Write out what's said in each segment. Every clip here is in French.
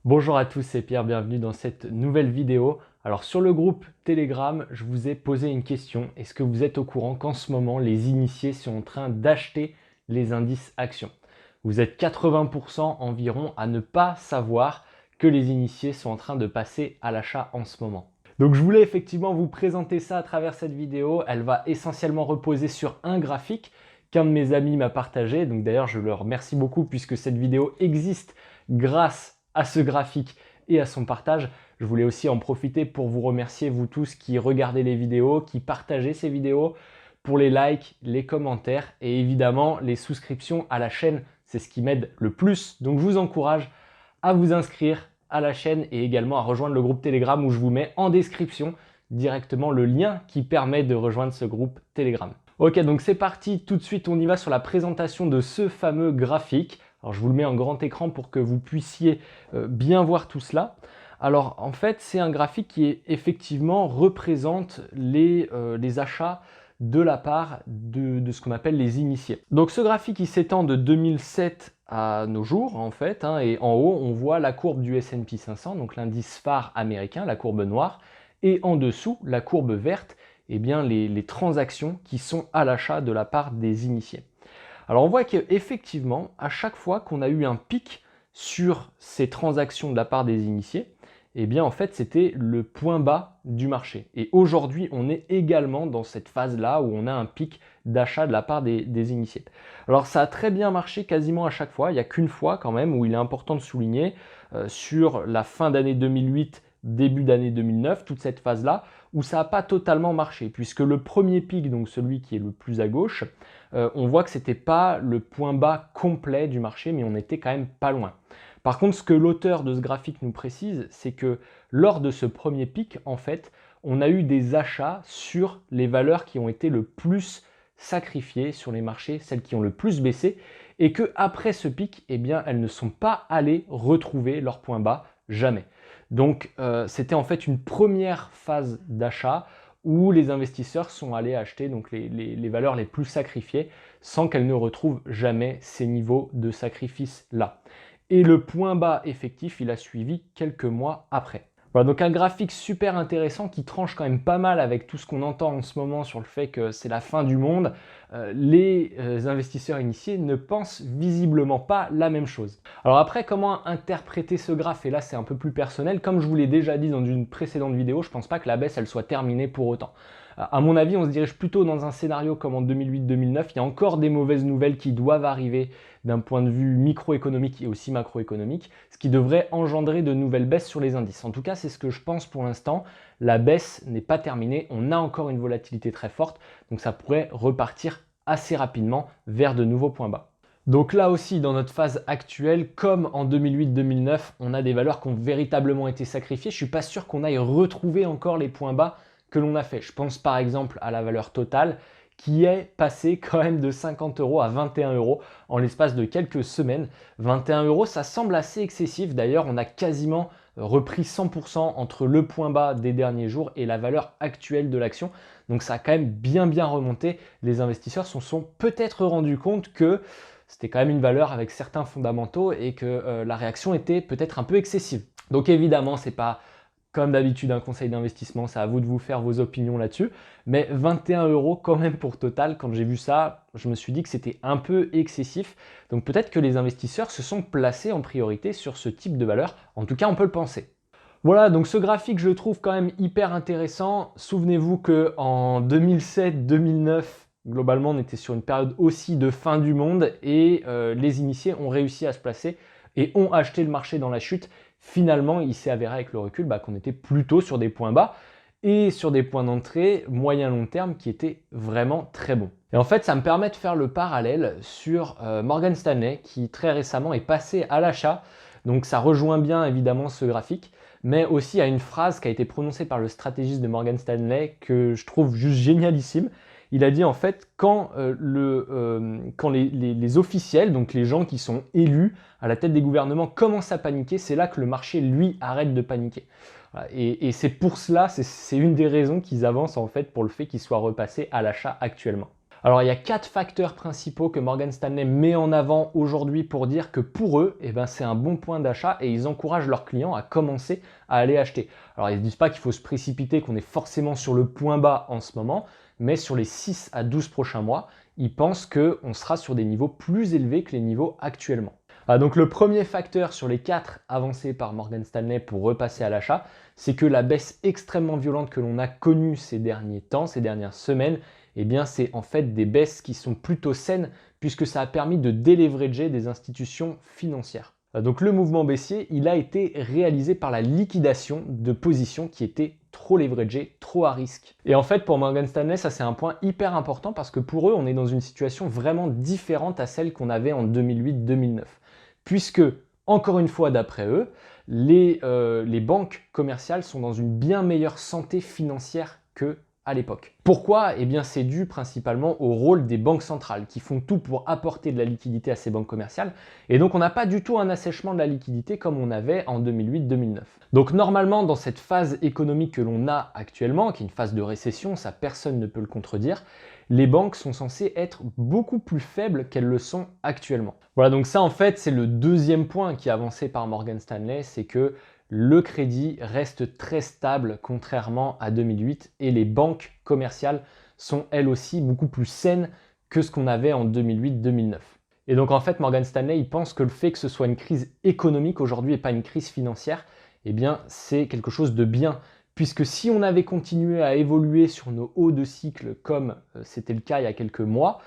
Bonjour à tous, c'est Pierre, bienvenue dans cette nouvelle vidéo. Alors sur le groupe Telegram, je vous ai posé une question. Est-ce que vous êtes au courant qu'en ce moment, les initiés sont en train d'acheter les indices actions? Vous êtes 80% environ à ne pas savoir que les initiés sont en train de passer à l'achat en ce moment. Donc je voulais effectivement vous présenter ça à travers cette vidéo. Elle va essentiellement reposer sur un graphique qu'un de mes amis m'a partagé. Donc d'ailleurs, je le remercie beaucoup puisque cette vidéo existe grâce à ce graphique et à son partage. Je voulais aussi en profiter pour vous remercier, vous tous qui regardez les vidéos, qui partagez ces vidéos, pour les likes, les commentaires et évidemment les souscriptions à la chaîne. C'est ce qui m'aide le plus. Donc je vous encourage à vous inscrire à la chaîne et également à rejoindre le groupe Telegram où je vous mets en description directement le lien qui permet de rejoindre ce groupe Telegram. Ok, donc c'est parti, tout de suite on y va sur la présentation de ce fameux graphique. Alors je vous le mets en grand écran pour que vous puissiez bien voir tout cela. Alors en fait c'est un graphique qui effectivement représente les achats de la part de ce qu'on appelle les initiés. Donc ce graphique il s'étend de 2007 à nos jours en fait, et en haut on voit la courbe du S&P 500, donc l'indice phare américain, la courbe noire, et en dessous la courbe verte, eh bien les transactions qui sont à l'achat de la part des initiés. Alors on voit qu'effectivement, à chaque fois qu'on a eu un pic sur ces transactions de la part des initiés, eh bien en fait c'était le point bas du marché. Et aujourd'hui, on est également dans cette phase-là où on a un pic d'achat de la part des initiés. Alors ça a très bien marché quasiment à chaque fois, il n'y a qu'une fois quand même où il est important de souligner, sur la fin d'année 2008, début d'année 2009, toute cette phase-là, où ça n'a pas totalement marché, puisque le premier pic, donc celui qui est le plus à gauche, on voit que ce n'était pas le point bas complet du marché, mais on était quand même pas loin. Par contre, ce que l'auteur de ce graphique nous précise, c'est que lors de ce premier pic, en fait, on a eu des achats sur les valeurs qui ont été le plus sacrifiées sur les marchés, celles qui ont le plus baissé, et que après ce pic, eh bien, elles ne sont pas allées retrouver leur point bas, jamais. Donc, c'était en fait une première phase d'achat où les investisseurs sont allés acheter donc les valeurs les plus sacrifiées sans qu'elles ne retrouvent jamais ces niveaux de sacrifice-là. Et le point bas effectif, il a suivi quelques mois après. Voilà, donc un graphique super intéressant qui tranche quand même pas mal avec tout ce qu'on entend en ce moment sur le fait que c'est la fin du monde. Les investisseurs initiés ne pensent visiblement pas la même chose. Alors après, comment interpréter ce graphe? Et là, c'est un peu plus personnel. Comme je vous l'ai déjà dit dans une précédente vidéo, je ne pense pas que la baisse, elle soit terminée pour autant. À mon avis, on se dirige plutôt dans un scénario comme en 2008-2009. Il y a encore des mauvaises nouvelles qui doivent arriver d'un point de vue microéconomique et aussi macroéconomique, ce qui devrait engendrer de nouvelles baisses sur les indices. En tout cas, c'est ce que je pense pour l'instant. La baisse n'est pas terminée. On a encore une volatilité très forte, donc ça pourrait repartir assez rapidement vers de nouveaux points bas. Donc là aussi, dans notre phase actuelle, comme en 2008-2009, on a des valeurs qui ont véritablement été sacrifiées. Je ne suis pas sûr qu'on aille retrouver encore les points bas que l'on a fait. Je pense par exemple à la valeur totale qui est passée quand même de 50 € à 21 € en l'espace de quelques semaines. 21 €, ça semble assez excessif. D'ailleurs, on a quasiment repris 100% entre le point bas des derniers jours et la valeur actuelle de l'action. Donc ça a quand même bien remonté. Les investisseurs se sont peut-être rendus compte que c'était quand même une valeur avec certains fondamentaux et que la réaction était peut-être un peu excessive. Donc évidemment, c'est pas comme d'habitude un conseil d'investissement, c'est à vous de vous faire vos opinions là-dessus. Mais 21 € quand même pour Total, quand j'ai vu ça, je me suis dit que c'était un peu excessif. Donc peut-être que les investisseurs se sont placés en priorité sur ce type de valeur. En tout cas, on peut le penser. Voilà, donc ce graphique, je le trouve quand même hyper intéressant. Souvenez-vous qu'en 2007-2009, globalement, on était sur une période aussi de fin du monde et les initiés ont réussi à se placer et ont acheté le marché dans la chute. Finalement, il s'est avéré avec le recul qu'on était plutôt sur des points bas et sur des points d'entrée moyen-long terme qui étaient vraiment très bons. Et en fait, ça me permet de faire le parallèle sur Morgan Stanley qui très récemment est passé à l'achat. Donc ça rejoint bien évidemment ce graphique, mais aussi à une phrase qui a été prononcée par le stratégiste de Morgan Stanley que je trouve juste génialissime. Il a dit en fait quand les officiels, donc les gens qui sont élus à la tête des gouvernements, commencent à paniquer, c'est là que le marché, lui, arrête de paniquer. Voilà. Et c'est pour cela, c'est une des raisons qu'ils avancent en fait pour le fait qu'ils soient repassés à l'achat actuellement. Alors, il y a 4 facteurs principaux que Morgan Stanley met en avant aujourd'hui pour dire que pour eux, eh ben, c'est un bon point d'achat et ils encouragent leurs clients à commencer à aller acheter. Alors, ils ne disent pas qu'il faut se précipiter, qu'on est forcément sur le point bas en ce moment, mais sur les 6 à 12 prochains mois, ils pensent qu'on sera sur des niveaux plus élevés que les niveaux actuellement. Donc le premier facteur sur les 4 avancés par Morgan Stanley pour repasser à l'achat, c'est que la baisse extrêmement violente que l'on a connue ces derniers temps, ces dernières semaines, eh bien c'est en fait des baisses qui sont plutôt saines puisque ça a permis de déleverager des institutions financières. Donc le mouvement baissier, il a été réalisé par la liquidation de positions qui étaient trop leveragées, trop à risque. Et en fait, pour Morgan Stanley, ça c'est un point hyper important parce que pour eux, on est dans une situation vraiment différente à celle qu'on avait en 2008-2009. Puisque, encore une fois, d'après eux, les banques commerciales sont dans une bien meilleure santé financière que à l'époque. Pourquoi? Eh bien, c'est dû principalement au rôle des banques centrales qui font tout pour apporter de la liquidité à ces banques commerciales. Et donc, on n'a pas du tout un assèchement de la liquidité comme on avait en 2008-2009. Donc, normalement, dans cette phase économique que l'on a actuellement, qui est une phase de récession, ça personne ne peut le contredire, les banques sont censées être beaucoup plus faibles qu'elles le sont actuellement. Voilà, donc ça, en fait, c'est le deuxième point qui est avancé par Morgan Stanley, c'est que le crédit reste très stable contrairement à 2008 et les banques commerciales sont elles aussi beaucoup plus saines que ce qu'on avait en 2008-2009. Et donc en fait Morgan Stanley il pense que le fait que ce soit une crise économique aujourd'hui et pas une crise financière, eh bien c'est quelque chose de bien. Puisque si on avait continué à évoluer sur nos hauts de cycle comme c'était le cas il y a quelques mois,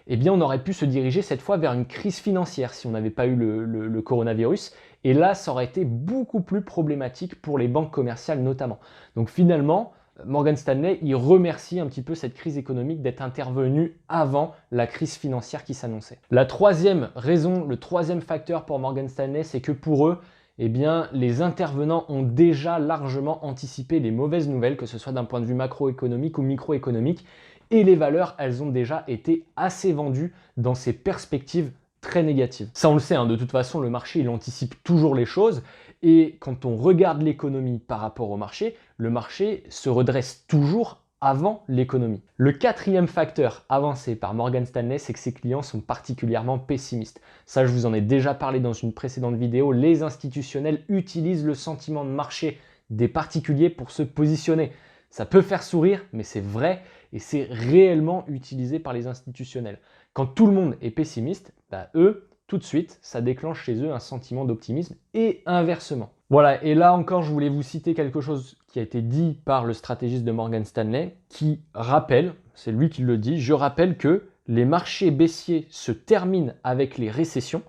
eh bien on aurait pu se diriger cette fois vers une crise financière si on n'avait pas eu le coronavirus. Et là, ça aurait été beaucoup plus problématique pour les banques commerciales notamment. Donc finalement, Morgan Stanley, il remercie un petit peu cette crise économique d'être intervenue avant la crise financière qui s'annonçait. La troisième raison, le troisième facteur pour Morgan Stanley, c'est que pour eux, eh bien, les intervenants ont déjà largement anticipé les mauvaises nouvelles, que ce soit d'un point de vue macroéconomique ou microéconomique, et les valeurs, elles ont déjà été assez vendues dans ces perspectives très négative. Ça, on le sait, de toute façon, le marché, il anticipe toujours les choses. Et quand on regarde l'économie par rapport au marché, le marché se redresse toujours avant l'économie. Le quatrième facteur avancé par Morgan Stanley, c'est que ses clients sont particulièrement pessimistes. Ça, je vous en ai déjà parlé dans une précédente vidéo. Les institutionnels utilisent le sentiment de marché des particuliers pour se positionner. Ça peut faire sourire, mais c'est vrai et c'est réellement utilisé par les institutionnels. Quand tout le monde est pessimiste, eux, tout de suite, ça déclenche chez eux un sentiment d'optimisme et inversement. Voilà, et là encore, je voulais vous citer quelque chose qui a été dit par le stratégiste de Morgan Stanley, qui rappelle, c'est lui qui le dit, je rappelle que les marchés baissiers se terminent avec les récessions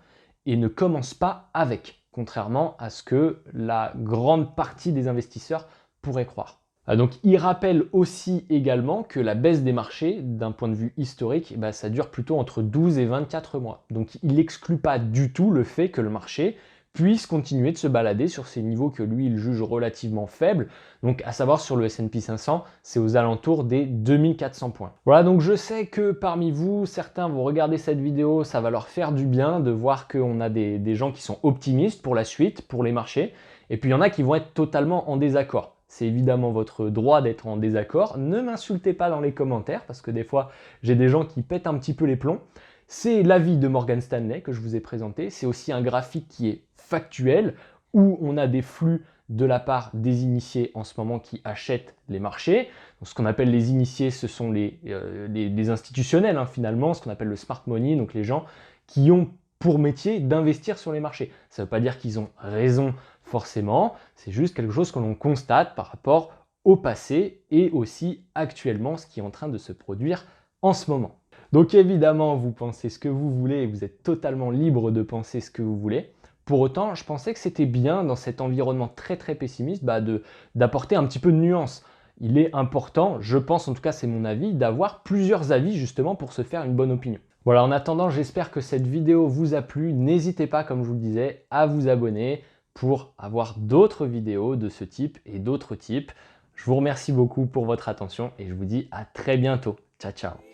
et ne commencent pas avec, contrairement à ce que la grande partie des investisseurs pourraient croire. Donc il rappelle aussi également que la baisse des marchés, d'un point de vue historique, ça dure plutôt entre 12 et 24 mois. Donc il n'exclut pas du tout le fait que le marché puisse continuer de se balader sur ces niveaux que lui, il juge relativement faibles. Donc à savoir sur le S&P 500, c'est aux alentours des 2400 points. Voilà, donc je sais que parmi vous, certains vont regarder cette vidéo, ça va leur faire du bien de voir qu'on a des gens qui sont optimistes pour la suite, pour les marchés. Et puis il y en a qui vont être totalement en désaccord. C'est évidemment votre droit d'être en désaccord. Ne m'insultez pas dans les commentaires parce que des fois, j'ai des gens qui pètent un petit peu les plombs. C'est l'avis de Morgan Stanley que je vous ai présenté. C'est aussi un graphique qui est factuel où on a des flux de la part des initiés en ce moment qui achètent les marchés. Donc, ce qu'on appelle les initiés, ce sont les institutionnels finalement, ce qu'on appelle le smart money, donc les gens qui ont pour métier d'investir sur les marchés. Ça ne veut pas dire qu'ils ont raison forcément, c'est juste quelque chose que l'on constate par rapport au passé et aussi actuellement ce qui est en train de se produire en ce moment. Donc évidemment, vous pensez ce que vous voulez et vous êtes totalement libre de penser ce que vous voulez. Pour autant, je pensais que c'était bien dans cet environnement très pessimiste d'apporter un petit peu de nuance. Il est important, je pense en tout cas c'est mon avis, d'avoir plusieurs avis justement pour se faire une bonne opinion. Voilà, en attendant, j'espère que cette vidéo vous a plu. N'hésitez pas, comme je vous le disais, à vous abonner pour avoir d'autres vidéos de ce type et d'autres types. Je vous remercie beaucoup pour votre attention et je vous dis à très bientôt. Ciao, ciao.